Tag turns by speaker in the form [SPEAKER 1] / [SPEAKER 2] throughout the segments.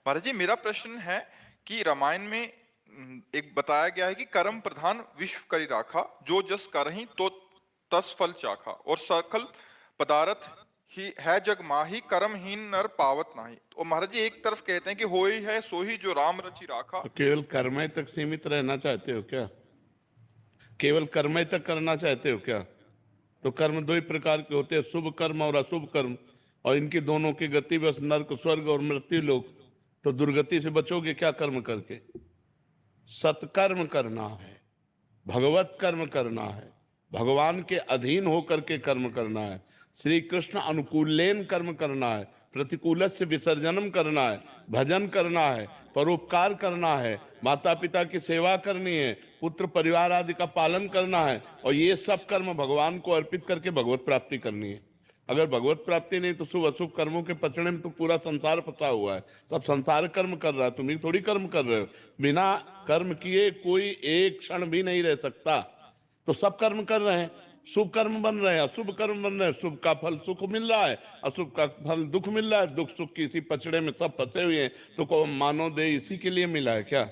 [SPEAKER 1] महाराज जी, मेरा प्रश्न है कि रामायण में एक बताया गया है कि कर्म प्रधान विश्व करी राखा, जो जस करहि तो तस फल चाखा, और सकल पदार्थ ही है जग माही, कर्महीन नर पावत नाही। तो महाराज जी, एक तरफ कहते हैं कि होई है सोही जो राम रचि राखा।
[SPEAKER 2] तो केवल कर्मय तक सीमित रहना चाहते हो क्या? केवल कर्मय तक करना चाहते हो क्या? तो कर्म दो ही प्रकार के होते हैं, शुभ कर्म और अशुभ कर्म, और इनकी दोनों की गति बस नरक, स्वर्ग और मृत्यु लोक। तो दुर्गति से बचोगे क्या कर्म करके? सत्कर्म करना है, भगवत कर्म करना है, भगवान के अधीन होकर के कर्म करना है, श्री कृष्ण अनुकूलेन कर्म करना है, प्रतिकूल से विसर्जनम करना है, भजन करना है, परोपकार करना है, माता पिता की सेवा करनी है, पुत्र परिवार आदि का पालन करना है, और ये सब कर्म भगवान को अर्पित करके भगवत प्राप्ति करनी है। अगर भगवत प्राप्ति नहीं तो शुभ अशुभ कर्मों के पचड़े में तो पूरा संसार फंसा हुआ है। सब संसार कर्म कर रहा है, तुम ही थोड़ी कर्म कर रहे हो। बिना कर्म किए कोई एक क्षण भी नहीं रह सकता। तो सब कर्म कर रहे हैं, शुभ कर्म बन रहे हैं, अशुभ कर्म बन रहे हैं। शुभ का फल सुख मिल रहा है, अशुभ का फल दुख मिल रहा है। दुख सुख की इसी पचड़े में सब फंसे हुए हैं। तो को मानो दे इसी के लिए मिला है क्या?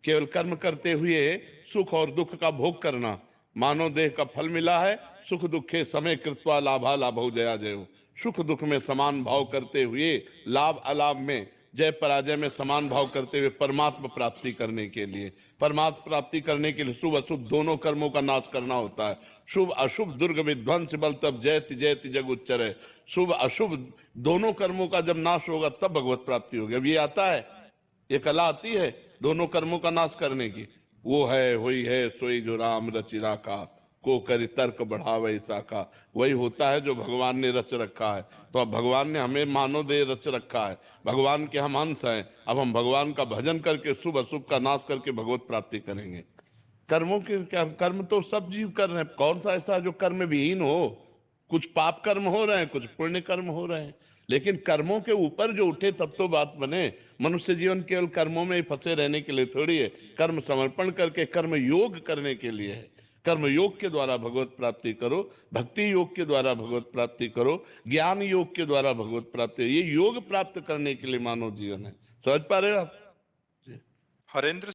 [SPEAKER 2] केवल कर्म करते हुए सुख और दुख का भोग करना, मानव देह का फल मिला है। सुख दुखे समय कृत्वा लाभा लाभो जया जयो। सुख दुख में समान भाव करते हुए, लाभ अलाभ में, जय पराजय में समान भाव करते हुए परमात्मा प्राप्ति करने के लिए, परमात्मा प्राप्ति करने के लिए शुभ अशुभ दोनों कर्मों का नाश करना होता है। शुभ अशुभ दुर्ग विध्वंस बल तब जयति जयति जग उच्चरे। शुभ अशुभ दोनों कर्मों का जब नाश होगा तब भगवत प्राप्ति होगी। अब ये आता है, ये कला आती है दोनों कर्मों का नाश करने की। वो है हुई है सोई जो राम रचि राखा, को करी तर्क बढ़ावे साखा। वही होता है जो भगवान ने रच रखा है। तो अब भगवान ने हमें मानव देह रच रखा है, भगवान के हम अंश हैं। अब हम भगवान का भजन करके शुभ अशुभ का नाश करके भगवत प्राप्ति करेंगे। कर्मों के क्या, कर्म तो सब जीव कर रहे हैं। कौन सा ऐसा जो कर्म विहीन हो? कुछ पाप कर्म हो रहे हैं, कुछ पुण्य कर्म हो रहे हैं, लेकिन कर्मों के ऊपर जो उठे तब तो बात बने। मनुष्य जीवन केवल कर्मों में ही फंसे रहने के लिए थोड़ी है। कर्म समर्पण करके कर्म योग करने के लिए है। कर्म योग के द्वारा भगवत प्राप्ति करो, भक्ति योग के द्वारा भगवत प्राप्ति करो, ज्ञान योग के द्वारा भगवत प्राप्ति। ये योग प्राप्त करने के लिए मानव जीवन है। समझ पा रहे हो आप?
[SPEAKER 1] हरेंद्र